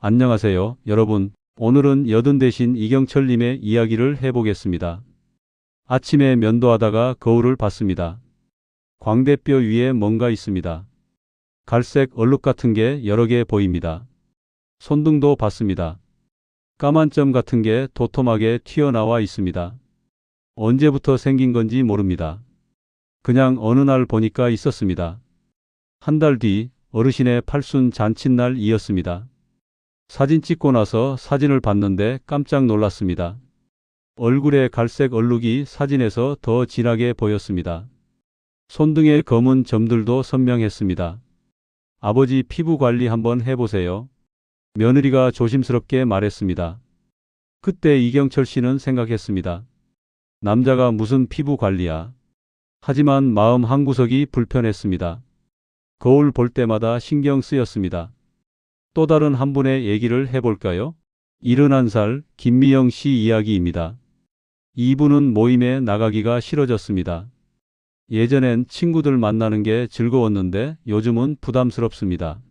안녕하세요, 여러분. 오늘은 여든 대신 이경철님의 이야기를 해보겠습니다. 아침에 면도하다가 거울을 봤습니다. 광대뼈 위에 뭔가 있습니다. 갈색 얼룩 같은 게 여러 개 보입니다. 손등도 봤습니다. 까만 점 같은 게 도톰하게 튀어나와 있습니다. 언제부터 생긴 건지 모릅니다. 그냥 어느 날 보니까 있었습니다. 한 달 뒤 어르신의 팔순 잔칫날이었습니다. 사진 찍고 나서 사진을 봤는데 깜짝 놀랐습니다. 얼굴에 갈색 얼룩이 사진에서 더 진하게 보였습니다. 손등의 검은 점들도 선명했습니다. 아버지 피부 관리 한번 해보세요. 며느리가 조심스럽게 말했습니다. 그때 이경철 씨는 생각했습니다. 남자가 무슨 피부 관리야. 하지만 마음 한구석이 불편했습니다. 거울 볼 때마다 신경 쓰였습니다. 또 다른 한 분의 얘기를 해볼까요? 71살 김미영 씨 이야기입니다. 이분은 모임에 나가기가 싫어졌습니다. 예전엔 친구들 만나는 게 즐거웠는데 요즘은 부담스럽습니다.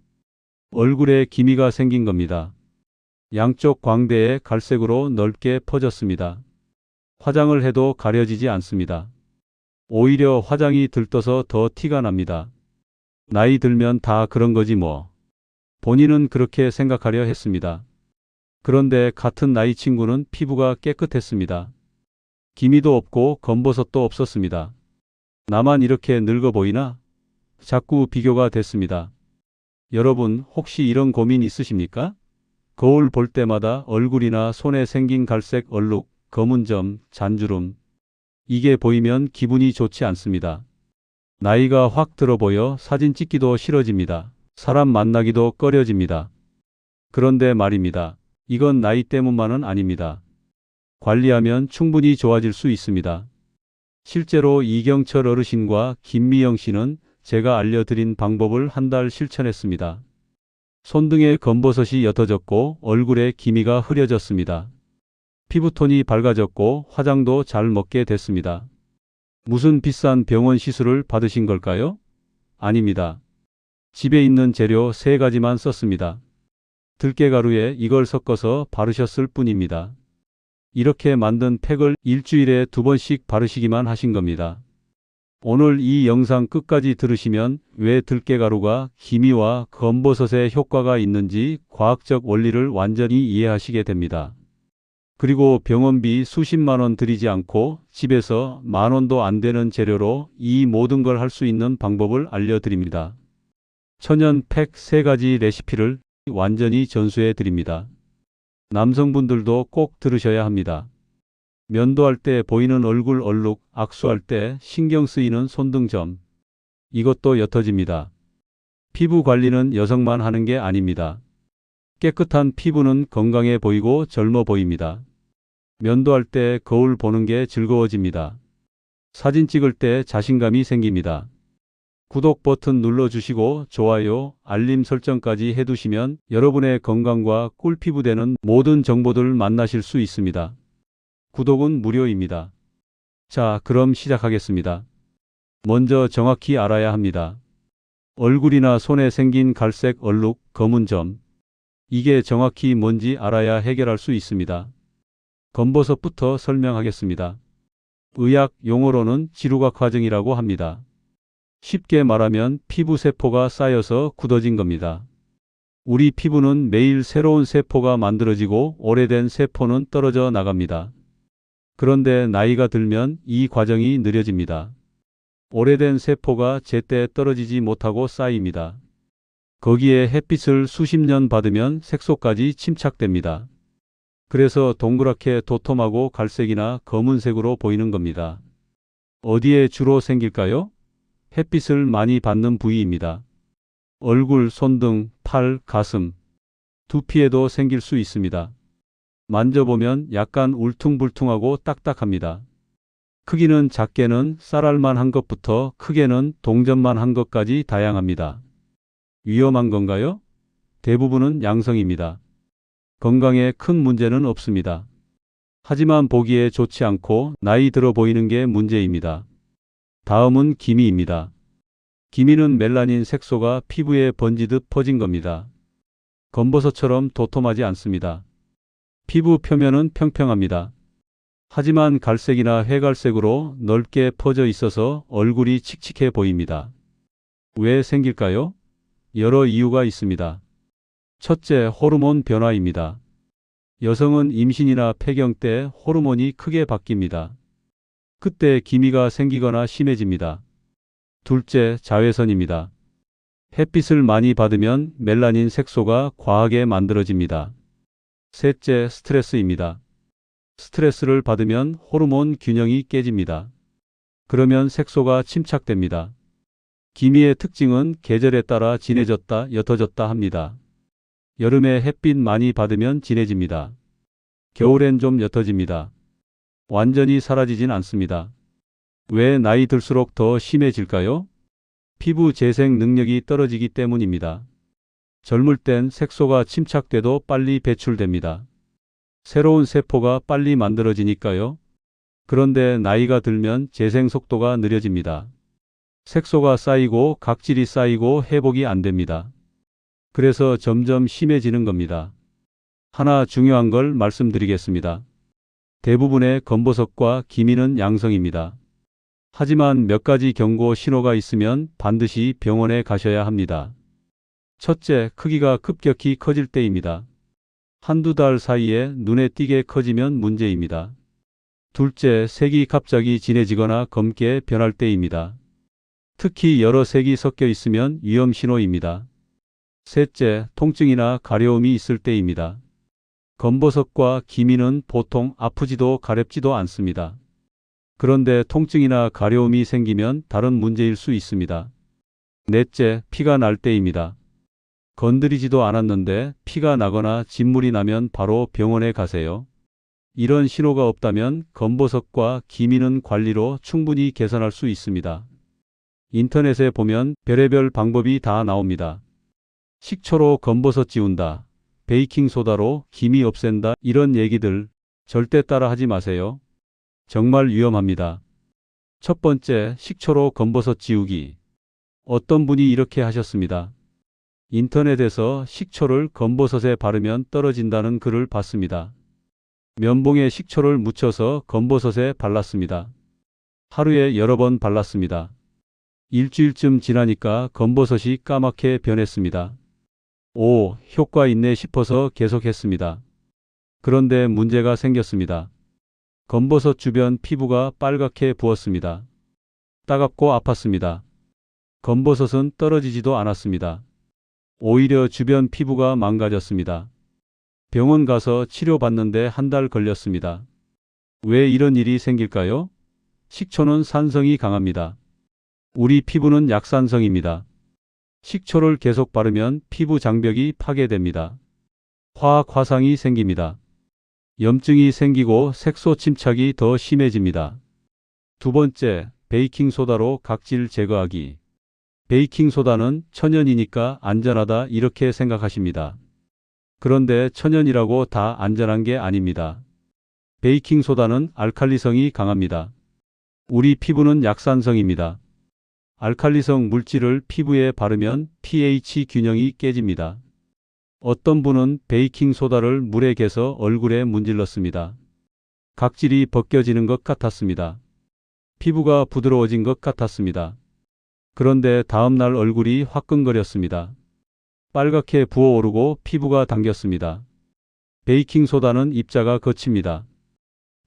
얼굴에 기미가 생긴 겁니다. 양쪽 광대에 갈색으로 넓게 퍼졌습니다. 화장을 해도 가려지지 않습니다. 오히려 화장이 들떠서 더 티가 납니다. 나이 들면 다 그런 거지 뭐. 본인은 그렇게 생각하려 했습니다. 그런데 같은 나이 친구는 피부가 깨끗했습니다. 기미도 없고 검버섯도 없었습니다. 나만 이렇게 늙어 보이나? 자꾸 비교가 됐습니다. 여러분 혹시 이런 고민 있으십니까? 거울 볼 때마다 얼굴이나 손에 생긴 갈색 얼룩, 검은 점, 잔주름. 이게 보이면 기분이 좋지 않습니다. 나이가 확 들어 보여 사진 찍기도 싫어집니다. 사람 만나기도 꺼려집니다. 그런데 말입니다. 이건 나이 때문만은 아닙니다. 관리하면 충분히 좋아질 수 있습니다. 실제로 이경철 어르신과 김미영 씨는 제가 알려드린 방법을 한 달 실천했습니다. 손등에 검버섯이 옅어졌고 얼굴에 기미가 흐려졌습니다. 피부톤이 밝아졌고 화장도 잘 먹게 됐습니다. 무슨 비싼 병원 시술을 받으신 걸까요? 아닙니다. 집에 있는 재료 3가지만 썼습니다. 들깨가루에 이걸 섞어서 바르셨을 뿐입니다. 이렇게 만든 팩을 일주일에 2번씩 바르시기만 하신 겁니다. 오늘 이 영상 끝까지 들으시면 왜 들깨가루가 기미와 검버섯에 효과가 있는지 과학적 원리를 완전히 이해하시게 됩니다. 그리고 병원비 수십만 원 들이지 않고 집에서 10,000원도 안 되는 재료로 이 모든 걸 할 수 있는 방법을 알려드립니다. 천연 팩 3가지 레시피를 완전히 전수해 드립니다. 남성분들도 꼭 들으셔야 합니다. 면도할 때 보이는 얼굴 얼룩, 악수할 때 신경 쓰이는 손등점. 이것도 옅어집니다. 피부 관리는 여성만 하는 게 아닙니다. 깨끗한 피부는 건강해 보이고 젊어 보입니다. 면도할 때 거울 보는 게 즐거워집니다. 사진 찍을 때 자신감이 생깁니다. 구독 버튼 눌러주시고 좋아요, 알림 설정까지 해두시면 여러분의 건강과 꿀피부 되는 모든 정보들 만나실 수 있습니다. 구독은 무료입니다. 자, 그럼 시작하겠습니다. 먼저 정확히 알아야 합니다. 얼굴이나 손에 생긴 갈색 얼룩, 검은 점. 이게 정확히 뭔지 알아야 해결할 수 있습니다. 검버섯부터 설명하겠습니다. 의학 용어로는 지루각 과정이라고 합니다. 쉽게 말하면 피부 세포가 쌓여서 굳어진 겁니다. 우리 피부는 매일 새로운 세포가 만들어지고 오래된 세포는 떨어져 나갑니다. 그런데 나이가 들면 이 과정이 느려집니다. 오래된 세포가 제때 떨어지지 못하고 쌓입니다. 거기에 햇빛을 수십 년 받으면 색소까지 침착됩니다. 그래서 동그랗게 도톰하고 갈색이나 검은색으로 보이는 겁니다. 어디에 주로 생길까요? 햇빛을 많이 받는 부위입니다. 얼굴, 손등, 팔, 가슴, 두피에도 생길 수 있습니다. 만져보면 약간 울퉁불퉁하고 딱딱합니다. 크기는 작게는 쌀알만 한 것부터 크게는 동전만 한 것까지 다양합니다. 위험한 건가요? 대부분은 양성입니다. 건강에 큰 문제는 없습니다. 하지만 보기에 좋지 않고 나이 들어 보이는 게 문제입니다. 다음은 기미입니다. 기미는 멜라닌 색소가 피부에 번지듯 퍼진 겁니다. 검버섯처럼 도톰하지 않습니다. 피부 표면은 평평합니다. 하지만 갈색이나 회갈색으로 넓게 퍼져 있어서 얼굴이 칙칙해 보입니다. 왜 생길까요? 여러 이유가 있습니다. 첫째, 호르몬 변화입니다. 여성은 임신이나 폐경 때 호르몬이 크게 바뀝니다. 그때 기미가 생기거나 심해집니다. 둘째, 자외선입니다. 햇빛을 많이 받으면 멜라닌 색소가 과하게 만들어집니다. 셋째, 스트레스입니다. 스트레스를 받으면 호르몬 균형이 깨집니다. 그러면 색소가 침착됩니다. 기미의 특징은 계절에 따라 진해졌다, 옅어졌다 합니다. 여름에 햇빛 많이 받으면 진해집니다. 겨울엔 좀 옅어집니다. 완전히 사라지진 않습니다. 왜 나이 들수록 더 심해질까요? 피부 재생 능력이 떨어지기 때문입니다. 젊을 땐 색소가 침착돼도 빨리 배출됩니다. 새로운 세포가 빨리 만들어지니까요. 그런데 나이가 들면 재생 속도가 느려집니다. 색소가 쌓이고 각질이 쌓이고 회복이 안 됩니다. 그래서 점점 심해지는 겁니다. 하나 중요한 걸 말씀드리겠습니다. 대부분의 검버섯과 기미는 양성입니다. 하지만 몇 가지 경고 신호가 있으면 반드시 병원에 가셔야 합니다. 첫째, 크기가 급격히 커질 때입니다. 한두 달 사이에 눈에 띄게 커지면 문제입니다. 둘째, 색이 갑자기 진해지거나 검게 변할 때입니다. 특히 여러 색이 섞여 있으면 위험 신호입니다. 셋째, 통증이나 가려움이 있을 때입니다. 검버섯과 기미는 보통 아프지도 가렵지도 않습니다. 그런데 통증이나 가려움이 생기면 다른 문제일 수 있습니다. 넷째, 피가 날 때입니다. 건드리지도 않았는데 피가 나거나 진물이 나면 바로 병원에 가세요. 이런 신호가 없다면 검버섯과 기미는 관리로 충분히 개선할 수 있습니다. 인터넷에 보면 별의별 방법이 다 나옵니다. 식초로 검버섯 지운다, 베이킹소다로 기미 없앤다, 이런 얘기들 절대 따라 하지 마세요. 정말 위험합니다. 첫 번째, 식초로 검버섯 지우기. 어떤 분이 이렇게 하셨습니다. 인터넷에서 식초를 검버섯에 바르면 떨어진다는 글을 봤습니다. 면봉에 식초를 묻혀서 검버섯에 발랐습니다. 하루에 여러 번 발랐습니다. 일주일쯤 지나니까 검버섯이 까맣게 변했습니다. 오, 효과 있네 싶어서 계속했습니다. 그런데 문제가 생겼습니다. 검버섯 주변 피부가 빨갛게 부었습니다. 따갑고 아팠습니다. 검버섯은 떨어지지도 않았습니다. 오히려 주변 피부가 망가졌습니다. 병원 가서 치료받는데 한 달 걸렸습니다. 왜 이런 일이 생길까요? 식초는 산성이 강합니다. 우리 피부는 약산성입니다. 식초를 계속 바르면 피부 장벽이 파괴됩니다. 화학 화상이 생깁니다. 염증이 생기고 색소 침착이 더 심해집니다. 두 번째, 베이킹소다로 각질 제거하기. 베이킹소다는 천연이니까 안전하다 이렇게 생각하십니다. 그런데 천연이라고 다 안전한 게 아닙니다. 베이킹소다는 알칼리성이 강합니다. 우리 피부는 약산성입니다. 알칼리성 물질을 피부에 바르면 pH 균형이 깨집니다. 어떤 분은 베이킹소다를 물에 개서 얼굴에 문질렀습니다. 각질이 벗겨지는 것 같았습니다. 피부가 부드러워진 것 같았습니다. 그런데 다음날 얼굴이 화끈거렸습니다. 빨갛게 부어오르고 피부가 당겼습니다. 베이킹소다는 입자가 거칩니다.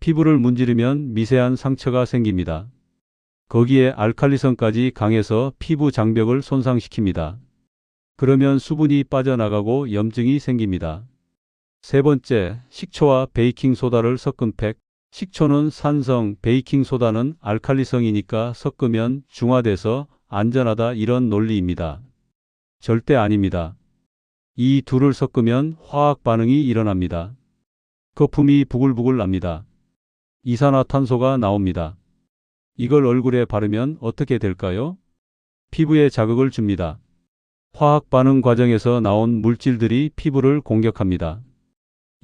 피부를 문지르면 미세한 상처가 생깁니다. 거기에 알칼리성까지 강해서 피부 장벽을 손상시킵니다. 그러면 수분이 빠져나가고 염증이 생깁니다. 세 번째, 식초와 베이킹소다를 섞은 팩. 식초는 산성, 베이킹소다는 알칼리성이니까 섞으면 중화돼서 안전하다 이런 논리입니다. 절대 아닙니다. 이 둘을 섞으면 화학 반응이 일어납니다. 거품이 부글부글 납니다. 이산화탄소가 나옵니다. 이걸 얼굴에 바르면 어떻게 될까요? 피부에 자극을 줍니다. 화학 반응 과정에서 나온 물질들이 피부를 공격합니다.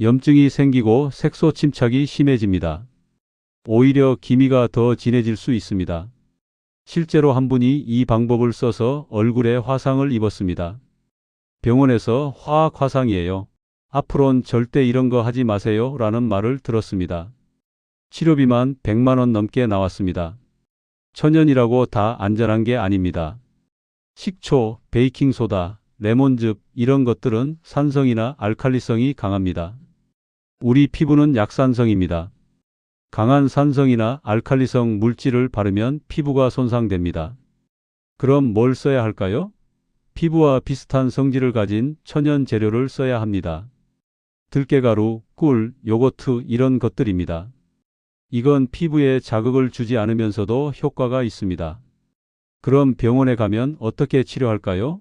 염증이 생기고 색소 침착이 심해집니다. 오히려 기미가 더 진해질 수 있습니다. 실제로 한 분이 이 방법을 써서 얼굴에 화상을 입었습니다. 병원에서 화학 화상이에요. 앞으론 절대 이런 거 하지 마세요. 라는 말을 들었습니다. 치료비만 100만 원 넘게 나왔습니다. 천연이라고 다 안전한 게 아닙니다. 식초, 베이킹소다, 레몬즙 이런 것들은 산성이나 알칼리성이 강합니다. 우리 피부는 약산성입니다. 강한 산성이나 알칼리성 물질을 바르면 피부가 손상됩니다. 그럼 뭘 써야 할까요? 피부와 비슷한 성질을 가진 천연 재료를 써야 합니다. 들깨가루, 꿀, 요거트 이런 것들입니다. 이건 피부에 자극을 주지 않으면서도 효과가 있습니다. 그럼 병원에 가면 어떻게 치료할까요?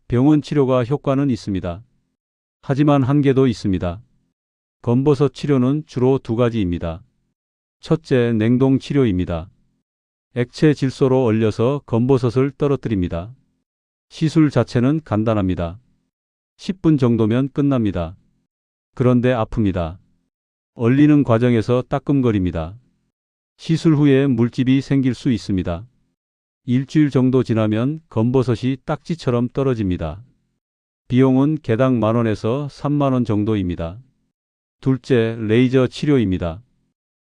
병원 치료가 효과는 있습니다. 하지만 한계도 있습니다. 검버섯 치료는 주로 두 가지입니다. 첫째, 냉동 치료입니다. 액체 질소로 얼려서 검버섯을 떨어뜨립니다. 시술 자체는 간단합니다. 10분 정도면 끝납니다. 그런데 아픕니다. 얼리는 과정에서 따끔거립니다. 시술 후에 물집이 생길 수 있습니다. 일주일 정도 지나면 검버섯이 딱지처럼 떨어집니다. 비용은 개당 10,000원에서 30,000원 정도입니다. 둘째, 레이저 치료입니다.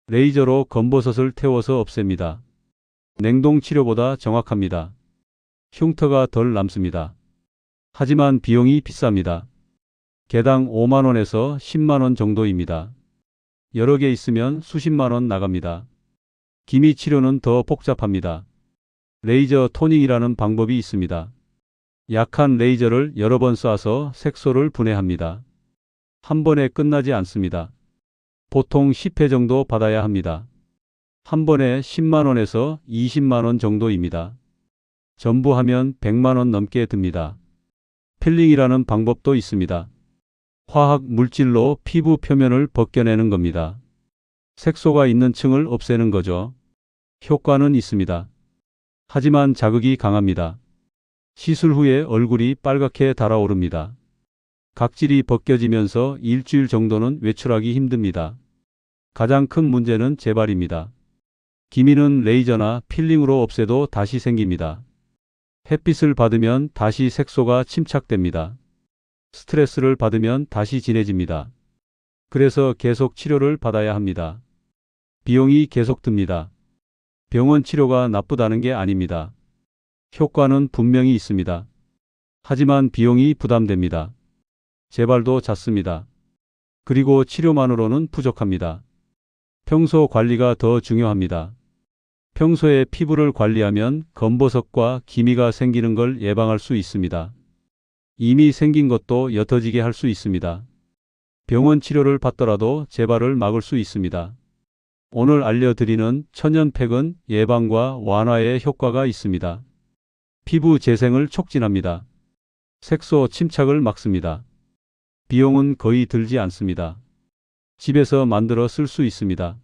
레이저로 검버섯을 태워서 없앱니다. 냉동 치료보다 정확합니다. 흉터가 덜 남습니다. 하지만 비용이 비쌉니다. 개당 50,000원에서 100,000원 정도입니다. 여러 개 있으면 수십만 원 나갑니다. 기미 치료는 더 복잡합니다. 레이저 토닝이라는 방법이 있습니다. 약한 레이저를 여러 번 쏴서 색소를 분해합니다. 한 번에 끝나지 않습니다. 보통 10회 정도 받아야 합니다. 한 번에 10만 원에서 20만 원 정도입니다. 전부 하면 100만 원 넘게 듭니다. 필링이라는 방법도 있습니다. 화학 물질로 피부 표면을 벗겨내는 겁니다. 색소가 있는 층을 없애는 거죠. 효과는 있습니다. 하지만 자극이 강합니다. 시술 후에 얼굴이 빨갛게 달아오릅니다. 각질이 벗겨지면서 일주일 정도는 외출하기 힘듭니다. 가장 큰 문제는 재발입니다. 기미는 레이저나 필링으로 없애도 다시 생깁니다. 햇빛을 받으면 다시 색소가 침착됩니다. 스트레스를 받으면 다시 진해집니다. 그래서 계속 치료를 받아야 합니다. 비용이 계속 듭니다. 병원 치료가 나쁘다는 게 아닙니다. 효과는 분명히 있습니다. 하지만 비용이 부담됩니다. 재발도 잦습니다. 그리고 치료만으로는 부족합니다. 평소 관리가 더 중요합니다. 평소에 피부를 관리하면 검버섯과 기미가 생기는 걸 예방할 수 있습니다. 이미 생긴 것도 옅어지게 할 수 있습니다. 병원 치료를 받더라도 재발을 막을 수 있습니다. 오늘 알려드리는 천연팩은 예방과 완화에 효과가 있습니다. 피부 재생을 촉진합니다. 색소 침착을 막습니다. 비용은 거의 들지 않습니다. 집에서 만들어 쓸 수 있습니다.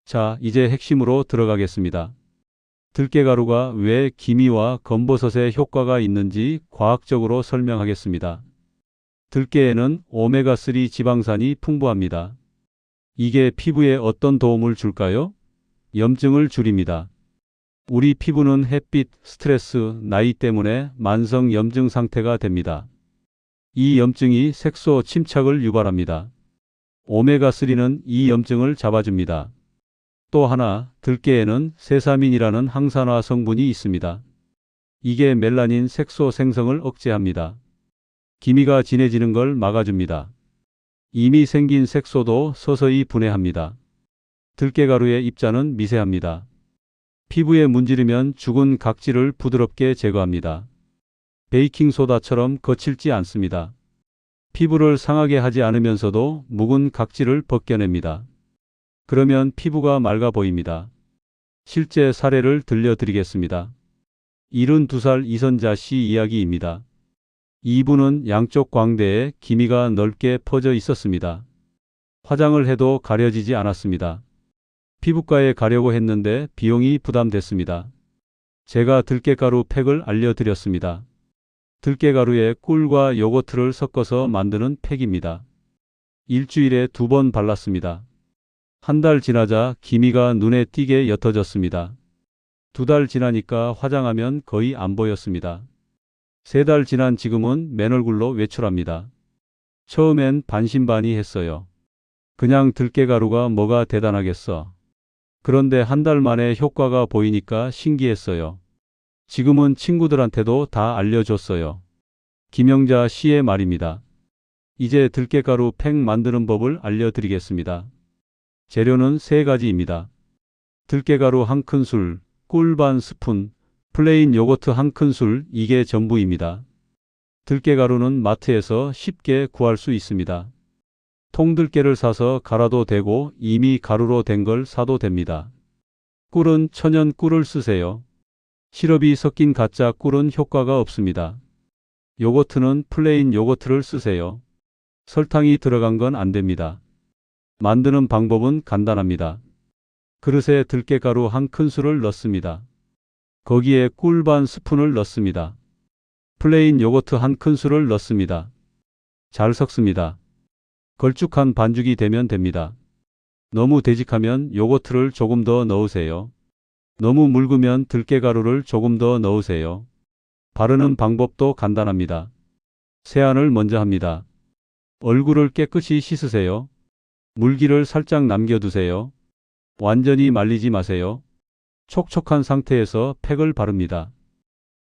자, 이제 핵심으로 들어가겠습니다. 들깨가루가 왜 기미와 검버섯에 효과가 있는지 과학적으로 설명하겠습니다. 들깨에는 오메가3 지방산이 풍부합니다. 이게 피부에 어떤 도움을 줄까요? 염증을 줄입니다. 우리 피부는 햇빛, 스트레스, 나이 때문에 만성 염증 상태가 됩니다. 이 염증이 색소 침착을 유발합니다. 오메가3는 이 염증을 잡아줍니다. 또 하나, 들깨에는 세사민이라는 항산화 성분이 있습니다. 이게 멜라닌 색소 생성을 억제합니다. 기미가 진해지는 걸 막아줍니다. 이미 생긴 색소도 서서히 분해합니다. 들깨가루의 입자는 미세합니다. 피부에 문지르면 죽은 각질을 부드럽게 제거합니다. 베이킹소다처럼 거칠지 않습니다. 피부를 상하게 하지 않으면서도 묵은 각질을 벗겨냅니다. 그러면 피부가 맑아 보입니다. 실제 사례를 들려드리겠습니다. 72살 이선자 씨 이야기입니다. 이분은 양쪽 광대에 기미가 넓게 퍼져 있었습니다. 화장을 해도 가려지지 않았습니다. 피부과에 가려고 했는데 비용이 부담됐습니다. 제가 들깨가루 팩을 알려드렸습니다. 들깨가루에 꿀과 요거트를 섞어서 만드는 팩입니다. 일주일에 2번 발랐습니다. 한 달 지나자 기미가 눈에 띄게 옅어졌습니다. 2달 지나니까 화장하면 거의 안 보였습니다. 3달 지난 지금은 맨 얼굴로 외출합니다. 처음엔 반신반의했어요. 그냥 들깨가루가 뭐가 대단하겠어. 그런데 한 달 만에 효과가 보이니까 신기했어요. 지금은 친구들한테도 다 알려줬어요. 김영자 씨의 말입니다. 이제 들깨가루 팩 만드는 법을 알려드리겠습니다. 재료는 3가지입니다. 들깨가루 1큰술, 꿀 반 스푼, 플레인 요거트 1큰술, 이게 전부입니다. 들깨가루는 마트에서 쉽게 구할 수 있습니다. 통들깨를 사서 갈아도 되고 이미 가루로 된 걸 사도 됩니다. 꿀은 천연 꿀을 쓰세요. 시럽이 섞인 가짜 꿀은 효과가 없습니다. 요거트는 플레인 요거트를 쓰세요. 설탕이 들어간 건 안 됩니다. 만드는 방법은 간단합니다. 그릇에 들깨가루 1큰술을 넣습니다. 거기에 꿀 반 스푼을 넣습니다. 플레인 요거트 1큰술을 넣습니다. 잘 섞습니다. 걸쭉한 반죽이 되면 됩니다. 너무 되직하면 요거트를 조금 더 넣으세요. 너무 묽으면 들깨가루를 조금 더 넣으세요. 바르는 방법도 간단합니다. 세안을 먼저 합니다. 얼굴을 깨끗이 씻으세요. 물기를 살짝 남겨두세요. 완전히 말리지 마세요. 촉촉한 상태에서 팩을 바릅니다.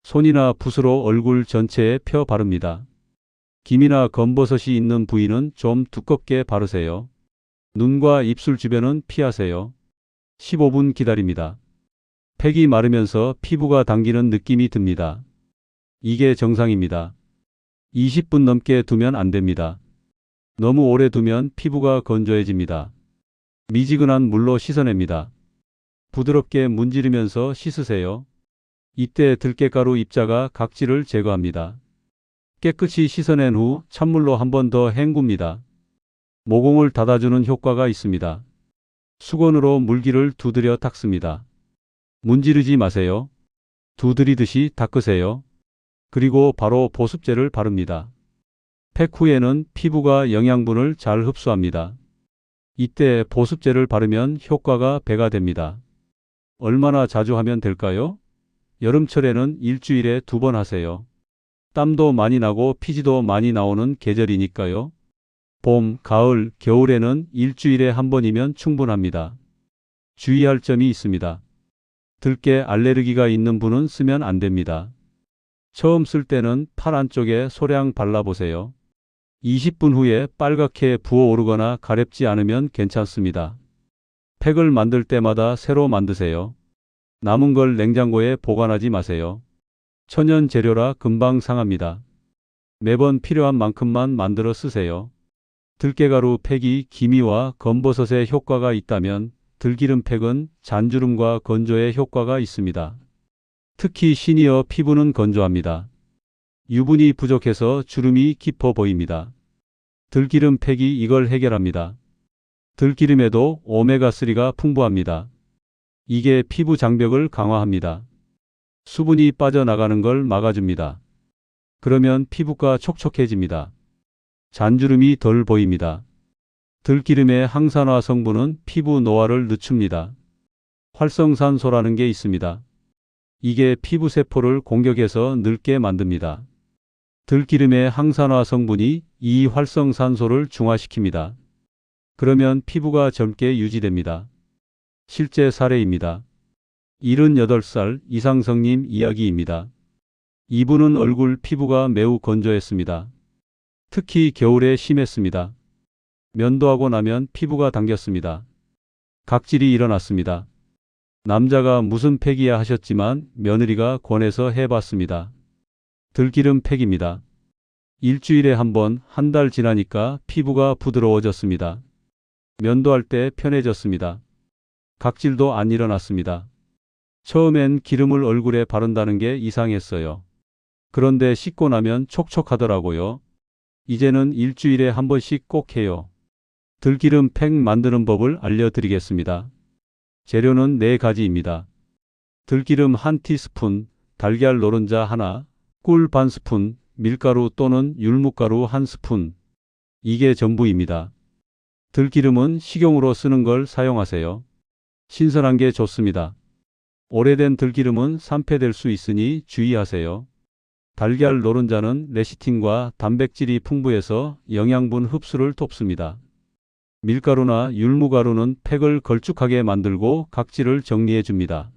손이나 붓으로 얼굴 전체에 펴 바릅니다. 김이나 검버섯이 있는 부위는 좀 두껍게 바르세요. 눈과 입술 주변은 피하세요. 15분 기다립니다. 팩이 마르면서 피부가 당기는 느낌이 듭니다. 이게 정상입니다. 20분 넘게 두면 안 됩니다. 너무 오래 두면 피부가 건조해집니다. 미지근한 물로 씻어냅니다. 부드럽게 문지르면서 씻으세요. 이때 들깨가루 입자가 각질을 제거합니다. 깨끗이 씻어낸 후 찬물로 한 번 더 헹굽니다. 모공을 닫아주는 효과가 있습니다. 수건으로 물기를 두드려 닦습니다. 문지르지 마세요. 두드리듯이 닦으세요. 그리고 바로 보습제를 바릅니다. 팩 후에는 피부가 영양분을 잘 흡수합니다. 이때 보습제를 바르면 효과가 배가 됩니다. 얼마나 자주 하면 될까요? 여름철에는 일주일에 2번 하세요. 땀도 많이 나고 피지도 많이 나오는 계절이니까요. 봄, 가을, 겨울에는 일주일에 1번이면 충분합니다. 주의할 점이 있습니다. 들깨 알레르기가 있는 분은 쓰면 안 됩니다. 처음 쓸 때는 팔 안쪽에 소량 발라보세요. 20분 후에 빨갛게 부어오르거나 가렵지 않으면 괜찮습니다. 팩을 만들 때마다 새로 만드세요. 남은 걸 냉장고에 보관하지 마세요. 천연 재료라 금방 상합니다. 매번 필요한 만큼만 만들어 쓰세요. 들깨가루 팩이 기미와 검버섯에 효과가 있다면 들기름 팩은 잔주름과 건조에 효과가 있습니다. 특히 시니어 피부는 건조합니다. 유분이 부족해서 주름이 깊어 보입니다. 들기름 팩이 이걸 해결합니다. 들기름에도 오메가3가 풍부합니다. 이게 피부 장벽을 강화합니다. 수분이 빠져나가는 걸 막아줍니다. 그러면 피부가 촉촉해집니다. 잔주름이 덜 보입니다. 들기름의 항산화 성분은 피부 노화를 늦춥니다. 활성산소라는 게 있습니다. 이게 피부 세포를 공격해서 늙게 만듭니다. 들기름의 항산화 성분이 이 활성산소를 중화시킵니다. 그러면 피부가 젊게 유지됩니다. 실제 사례입니다. 78살 이상성님 이야기입니다. 이분은 얼굴 피부가 매우 건조했습니다. 특히 겨울에 심했습니다. 면도하고 나면 피부가 당겼습니다. 각질이 일어났습니다. 남자가 무슨 팩이야 하셨지만 며느리가 권해서 해봤습니다. 들기름 팩입니다. 일주일에 1번, 한 달 지나니까 피부가 부드러워졌습니다. 면도할 때 편해졌습니다. 각질도 안 일어났습니다. 처음엔 기름을 얼굴에 바른다는 게 이상했어요. 그런데 씻고 나면 촉촉하더라고요. 이제는 일주일에 1번씩 꼭 해요. 들기름 팩 만드는 법을 알려드리겠습니다. 재료는 4가지입니다. 들기름 1티스푼, 달걀 노른자 하나, 꿀 반 스푼, 밀가루 또는 율무가루 1스푼. 이게 전부입니다. 들기름은 식용으로 쓰는 걸 사용하세요. 신선한 게 좋습니다. 오래된 들기름은 산패될 수 있으니 주의하세요. 달걀 노른자는 레시틴과 단백질이 풍부해서 영양분 흡수를 돕습니다. 밀가루나 율무가루는 팩을 걸쭉하게 만들고 각질을 정리해 줍니다.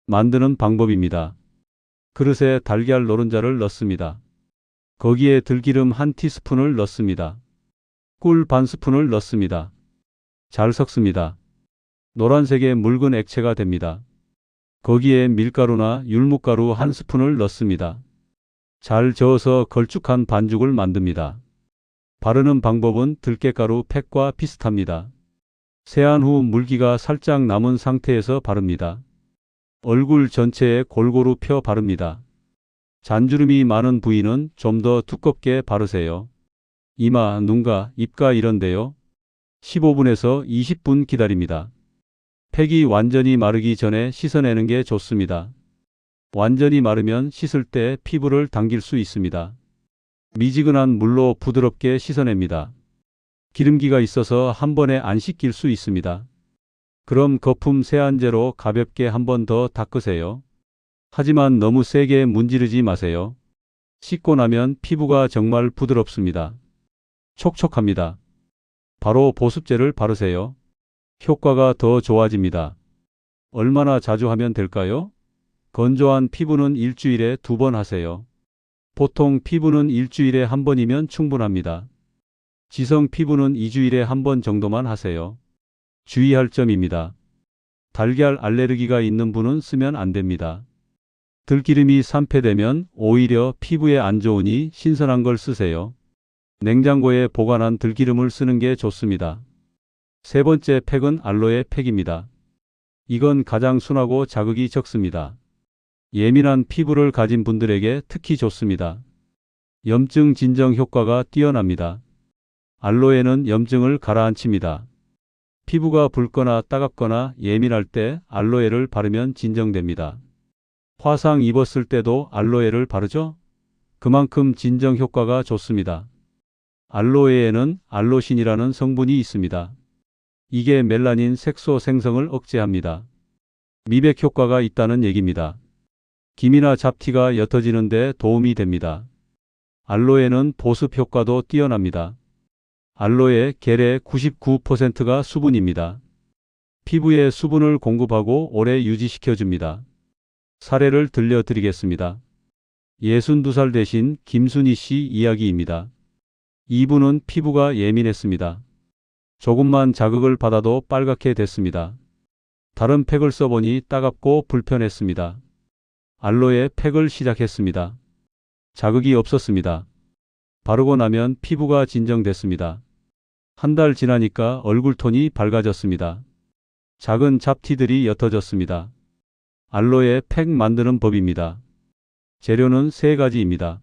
만드는 방법입니다. 그릇에 달걀 노른자를 넣습니다. 거기에 들기름 1티스푼을 넣습니다. 꿀 반스푼을 넣습니다. 잘 섞습니다. 노란색의 묽은 액체가 됩니다. 거기에 밀가루나 율무가루 1스푼을 넣습니다. 잘 저어서 걸쭉한 반죽을 만듭니다. 바르는 방법은 들깨가루 팩과 비슷합니다. 세안 후 물기가 살짝 남은 상태에서 바릅니다. 얼굴 전체에 골고루 펴 바릅니다. 잔주름이 많은 부위는 좀 더 두껍게 바르세요. 이마, 눈가, 입가 이런데요. 15분에서 20분 기다립니다. 팩이 완전히 마르기 전에 씻어내는 게 좋습니다. 완전히 마르면 씻을 때 피부를 당길 수 있습니다. 미지근한 물로 부드럽게 씻어냅니다. 기름기가 있어서 한 번에 안 씻길 수 있습니다. 그럼 거품 세안제로 가볍게 한 번 더 닦으세요. 하지만 너무 세게 문지르지 마세요. 씻고 나면 피부가 정말 부드럽습니다. 촉촉합니다. 바로 보습제를 바르세요. 효과가 더 좋아집니다. 얼마나 자주 하면 될까요? 건조한 피부는 일주일에 2번 하세요. 보통 피부는 일주일에 1번이면 충분합니다. 지성 피부는 2주일에 1번 정도만 하세요. 주의할 점입니다. 달걀 알레르기가 있는 분은 쓰면 안 됩니다. 들기름이 산패되면 오히려 피부에 안 좋으니 신선한 걸 쓰세요. 냉장고에 보관한 들기름을 쓰는 게 좋습니다. 세 번째 팩은 알로에 팩입니다. 이건 가장 순하고 자극이 적습니다. 예민한 피부를 가진 분들에게 특히 좋습니다. 염증 진정 효과가 뛰어납니다. 알로에는 염증을 가라앉힙니다. 피부가 붉거나 따갑거나 예민할 때 알로에를 바르면 진정됩니다. 화상 입었을 때도 알로에를 바르죠? 그만큼 진정 효과가 좋습니다. 알로에에는 알로신이라는 성분이 있습니다. 이게 멜라닌 색소 생성을 억제합니다. 미백 효과가 있다는 얘기입니다. 기미나 잡티가 옅어지는 데 도움이 됩니다. 알로에는 보습 효과도 뛰어납니다. 알로에 겔의 99%가 수분입니다. 피부에 수분을 공급하고 오래 유지시켜줍니다. 사례를 들려드리겠습니다. 62살 되신 김순희 씨 이야기입니다. 이분은 피부가 예민했습니다. 조금만 자극을 받아도 빨갛게 됐습니다. 다른 팩을 써보니 따갑고 불편했습니다. 알로에 팩을 시작했습니다. 자극이 없었습니다. 바르고 나면 피부가 진정됐습니다. 한 달 지나니까 얼굴톤이 밝아졌습니다. 작은 잡티들이 옅어졌습니다. 알로에 팩 만드는 법입니다. 재료는 3가지입니다.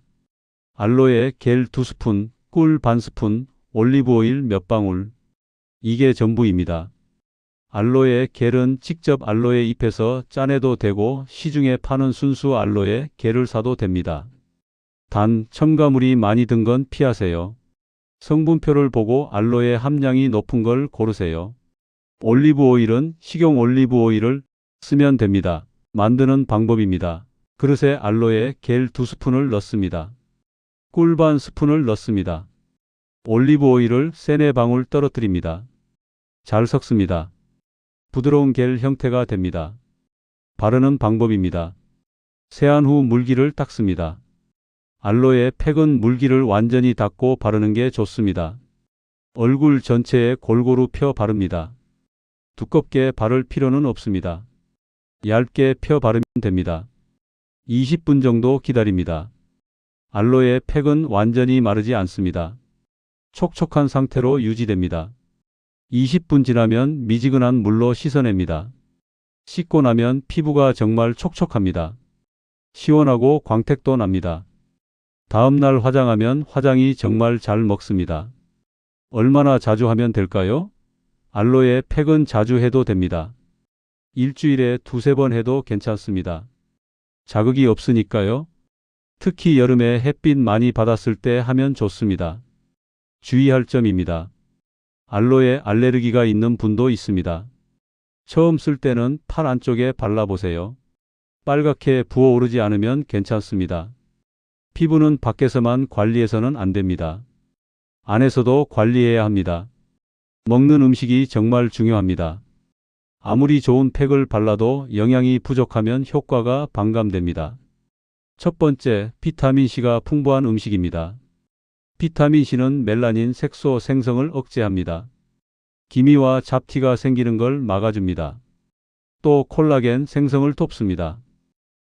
알로에 겔 2스푼, 꿀 반스푼, 올리브오일 몇 방울. 이게 전부입니다. 알로에 겔은 직접 알로에 잎에서 짜내도 되고 시중에 파는 순수 알로에 겔을 사도 됩니다. 단 첨가물이 많이 든 건 피하세요. 성분표를 보고 알로에 함량이 높은 걸 고르세요. 올리브오일은 식용 올리브오일을 쓰면 됩니다. 만드는 방법입니다. 그릇에 알로에 겔 2스푼을 넣습니다. 꿀 반 스푼을 넣습니다. 올리브오일을 3-4방울 떨어뜨립니다. 잘 섞습니다. 부드러운 겔 형태가 됩니다. 바르는 방법입니다. 세안 후 물기를 닦습니다. 알로에 팩은 물기를 완전히 닦고 바르는 게 좋습니다. 얼굴 전체에 골고루 펴 바릅니다. 두껍게 바를 필요는 없습니다. 얇게 펴 바르면 됩니다. 20분 정도 기다립니다. 알로에 팩은 완전히 마르지 않습니다. 촉촉한 상태로 유지됩니다. 20분 지나면 미지근한 물로 씻어냅니다. 씻고 나면 피부가 정말 촉촉합니다. 시원하고 광택도 납니다. 다음날 화장하면 화장이 정말 잘 먹습니다. 얼마나 자주 하면 될까요? 알로에 팩은 자주 해도 됩니다. 일주일에 2-3번 해도 괜찮습니다. 자극이 없으니까요. 특히 여름에 햇빛 많이 받았을 때 하면 좋습니다. 주의할 점입니다. 알로에 알레르기가 있는 분도 있습니다. 처음 쓸 때는 팔 안쪽에 발라보세요. 빨갛게 부어오르지 않으면 괜찮습니다. 피부는 밖에서만 관리해서는 안 됩니다. 안에서도 관리해야 합니다. 먹는 음식이 정말 중요합니다. 아무리 좋은 팩을 발라도 영양이 부족하면 효과가 반감됩니다. 첫 번째, 비타민C가 풍부한 음식입니다. 비타민C는 멜라닌 색소 생성을 억제합니다. 기미와 잡티가 생기는 걸 막아줍니다. 또 콜라겐 생성을 돕습니다.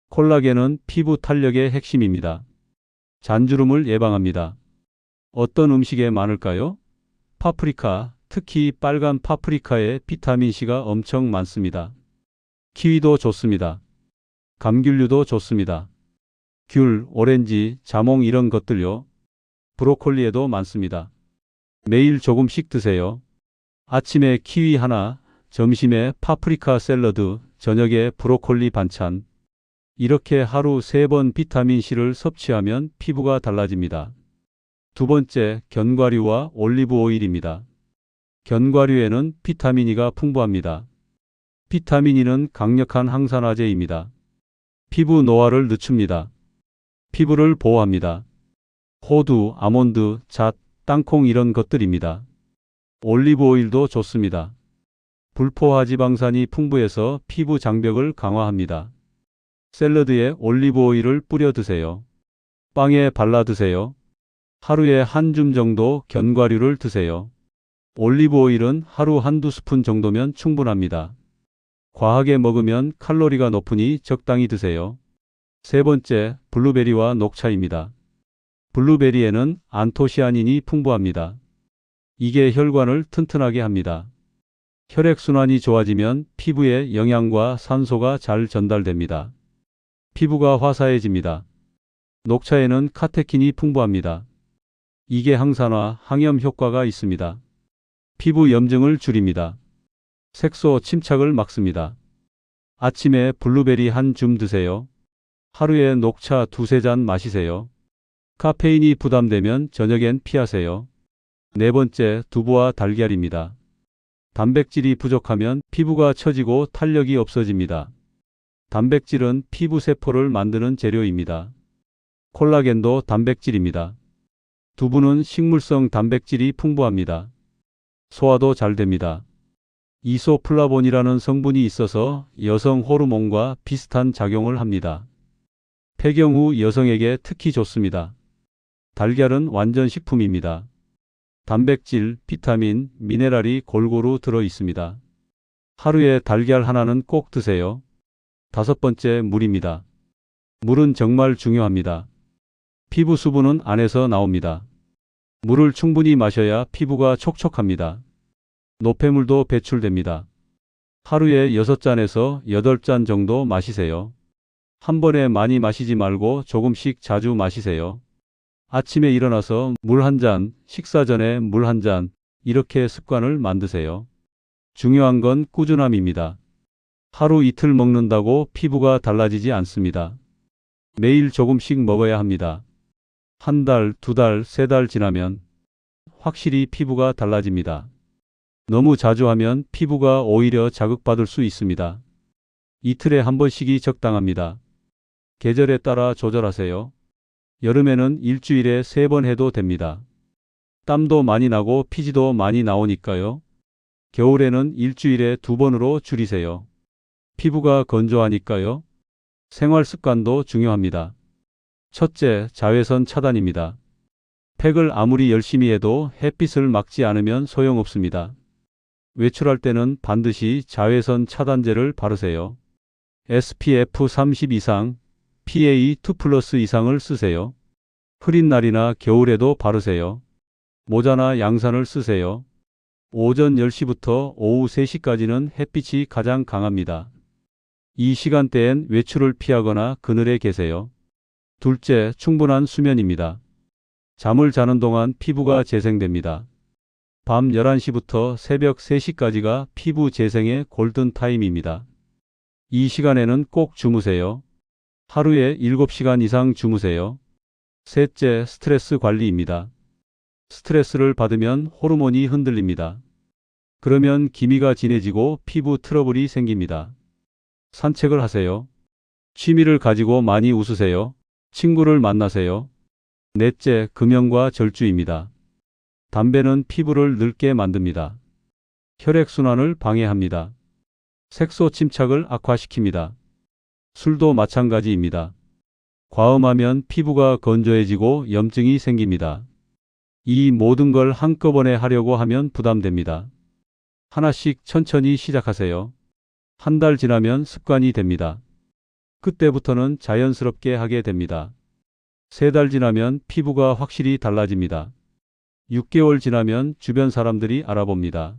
콜라겐은 피부 탄력의 핵심입니다. 잔주름을 예방합니다. 어떤 음식에 많을까요? 파프리카, 특히 빨간 파프리카에 비타민C가 엄청 많습니다. 키위도 좋습니다. 감귤류도 좋습니다. 귤, 오렌지, 자몽 이런 것들요. 브로콜리에도 많습니다. 매일 조금씩 드세요. 아침에 키위 하나, 점심에 파프리카 샐러드, 저녁에 브로콜리 반찬. 이렇게 하루 3번 비타민C를 섭취하면 피부가 달라집니다. 두 번째, 견과류와 올리브 오일입니다. 견과류에는 비타민E가 풍부합니다. 비타민E는 강력한 항산화제입니다. 피부 노화를 늦춥니다. 피부를 보호합니다. 호두, 아몬드, 잣, 땅콩 이런 것들입니다. 올리브 오일도 좋습니다. 불포화 지방산이 풍부해서 피부 장벽을 강화합니다. 샐러드에 올리브 오일을 뿌려 드세요. 빵에 발라 드세요. 하루에 한 줌 정도 견과류를 드세요. 올리브 오일은 하루 한두 스푼 정도면 충분합니다. 과하게 먹으면 칼로리가 높으니 적당히 드세요. 세 번째, 블루베리와 녹차입니다. 블루베리에는 안토시아닌이 풍부합니다. 이게 혈관을 튼튼하게 합니다. 혈액순환이 좋아지면 피부에 영양과 산소가 잘 전달됩니다. 피부가 화사해집니다. 녹차에는 카테킨이 풍부합니다. 이게 항산화, 항염 효과가 있습니다. 피부 염증을 줄입니다. 색소 침착을 막습니다. 아침에 블루베리 한 줌 드세요. 하루에 녹차 2~3잔 마시세요. 카페인이 부담되면 저녁엔 피하세요. 네 번째, 두부와 달걀입니다. 단백질이 부족하면 피부가 처지고 탄력이 없어집니다. 단백질은 피부 세포를 만드는 재료입니다. 콜라겐도 단백질입니다. 두부는 식물성 단백질이 풍부합니다. 소화도 잘 됩니다. 이소플라본이라는 성분이 있어서 여성 호르몬과 비슷한 작용을 합니다. 폐경 후 여성에게 특히 좋습니다. 달걀은 완전 식품입니다. 단백질, 비타민, 미네랄이 골고루 들어 있습니다. 하루에 달걀 하나는 꼭 드세요. 다섯 번째, 물입니다. 물은 정말 중요합니다. 피부 수분은 안에서 나옵니다. 물을 충분히 마셔야 피부가 촉촉합니다. 노폐물도 배출됩니다. 하루에 6잔에서 8잔 정도 마시세요. 한 번에 많이 마시지 말고 조금씩 자주 마시세요. 아침에 일어나서 물 한 잔, 식사 전에 물 한 잔, 이렇게 습관을 만드세요. 중요한 건 꾸준함입니다. 하루 이틀 먹는다고 피부가 달라지지 않습니다. 매일 조금씩 먹어야 합니다. 한 달, 2달, 3달 지나면 확실히 피부가 달라집니다. 너무 자주 하면 피부가 오히려 자극받을 수 있습니다. 이틀에 한 번씩이 적당합니다. 계절에 따라 조절하세요. 여름에는 일주일에 3번 해도 됩니다. 땀도 많이 나고 피지도 많이 나오니까요. 겨울에는 일주일에 2번으로 줄이세요. 피부가 건조하니까요. 생활 습관도 중요합니다. 첫째, 자외선 차단입니다. 팩을 아무리 열심히 해도 햇빛을 막지 않으면 소용없습니다. 외출할 때는 반드시 자외선 차단제를 바르세요. SPF 30 이상, PA2+ 이상을 쓰세요. 흐린 날이나 겨울에도 바르세요. 모자나 양산을 쓰세요. 오전 10시부터 오후 3시까지는 햇빛이 가장 강합니다. 이 시간대엔 외출을 피하거나 그늘에 계세요. 둘째, 충분한 수면입니다. 잠을 자는 동안 피부가 재생됩니다. 밤 11시부터 새벽 3시까지가 피부 재생의 골든타임입니다. 이 시간에는 꼭 주무세요. 하루에 7시간 이상 주무세요. 셋째, 스트레스 관리입니다. 스트레스를 받으면 호르몬이 흔들립니다. 그러면 기미가 진해지고 피부 트러블이 생깁니다. 산책을 하세요. 취미를 가지고 많이 웃으세요. 친구를 만나세요. 넷째, 금연과 절주입니다. 담배는 피부를 늙게 만듭니다. 혈액순환을 방해합니다. 색소 침착을 악화시킵니다. 술도 마찬가지입니다. 과음하면 피부가 건조해지고 염증이 생깁니다. 이 모든 걸 한꺼번에 하려고 하면 부담됩니다. 하나씩 천천히 시작하세요. 한 달 지나면 습관이 됩니다. 그때부터는 자연스럽게 하게 됩니다. 3달 지나면 피부가 확실히 달라집니다. 6개월 지나면 주변 사람들이 알아봅니다.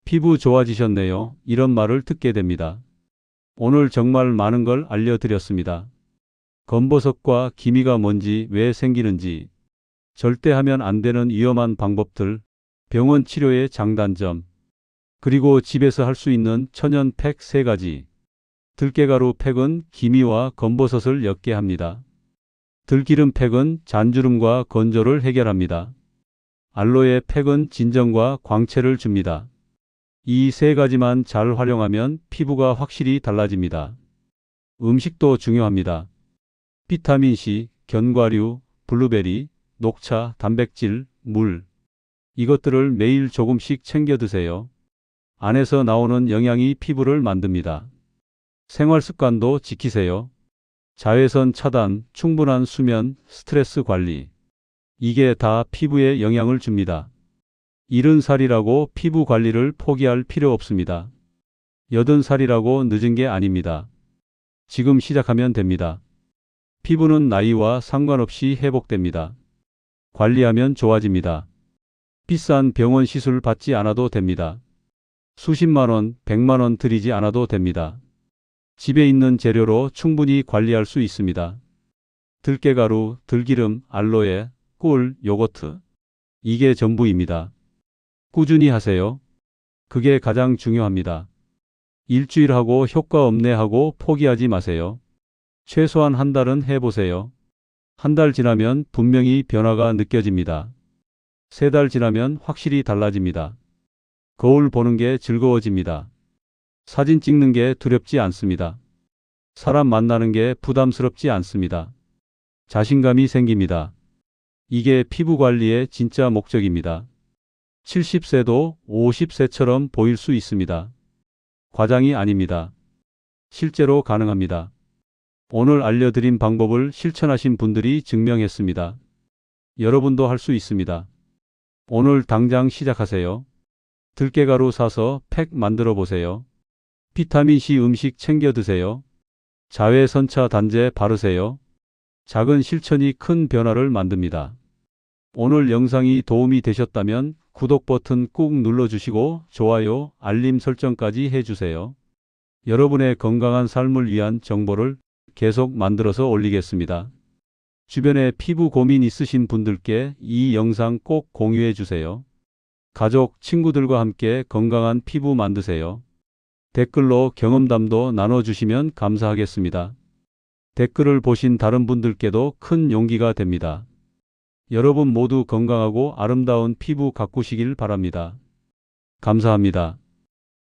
피부 좋아지셨네요. 이런 말을 듣게 됩니다. 오늘 정말 많은 걸 알려드렸습니다. 검버섯과 기미가 뭔지, 왜 생기는지, 절대 하면 안 되는 위험한 방법들, 병원 치료의 장단점, 그리고 집에서 할 수 있는 천연 팩 3가지. 들깨가루 팩은 기미와 검버섯을 옅게 합니다. 들기름 팩은 잔주름과 건조를 해결합니다. 알로에 팩은 진정과 광채를 줍니다. 이 3가지만 잘 활용하면 피부가 확실히 달라집니다. 음식도 중요합니다. 비타민C, 견과류, 블루베리, 녹차, 단백질, 물. 이것들을 매일 조금씩 챙겨 드세요. 안에서 나오는 영양이 피부를 만듭니다. 생활 습관도 지키세요. 자외선 차단, 충분한 수면, 스트레스 관리. 이게 다 피부에 영향을 줍니다. 70살이라고 피부 관리를 포기할 필요 없습니다. 80살이라고 늦은 게 아닙니다. 지금 시작하면 됩니다. 피부는 나이와 상관없이 회복됩니다. 관리하면 좋아집니다. 비싼 병원 시술 받지 않아도 됩니다. 수십만 원, 100만 원 들이지 않아도 됩니다. 집에 있는 재료로 충분히 관리할 수 있습니다. 들깨가루, 들기름, 알로에, 꿀, 요거트. 이게 전부입니다. 꾸준히 하세요. 그게 가장 중요합니다. 일주일 하고 효과 없네 하고 포기하지 마세요. 최소한 한 달은 해보세요. 한 달 지나면 분명히 변화가 느껴집니다. 3달 지나면 확실히 달라집니다. 거울 보는 게 즐거워집니다. 사진 찍는 게 두렵지 않습니다. 사람 만나는 게 부담스럽지 않습니다. 자신감이 생깁니다. 이게 피부 관리의 진짜 목적입니다. 70세도 50세처럼 보일 수 있습니다. 과장이 아닙니다. 실제로 가능합니다. 오늘 알려드린 방법을 실천하신 분들이 증명했습니다. 여러분도 할 수 있습니다. 오늘 당장 시작하세요. 들깨가루 사서 팩 만들어 보세요. 비타민C 음식 챙겨 드세요. 자외선차 단제 바르세요. 작은 실천이 큰 변화를 만듭니다. 오늘 영상이 도움이 되셨다면 구독 버튼 꾹 눌러주시고 좋아요, 알림 설정까지 해주세요. 여러분의 건강한 삶을 위한 정보를 계속 만들어서 올리겠습니다. 주변에 피부 고민 있으신 분들께 이 영상 꼭 공유해 주세요. 가족, 친구들과 함께 건강한 피부 만드세요. 댓글로 경험담도 나눠주시면 감사하겠습니다. 댓글을 보신 다른 분들께도 큰 용기가 됩니다. 여러분 모두 건강하고 아름다운 피부 가꾸시길 바랍니다. 감사합니다.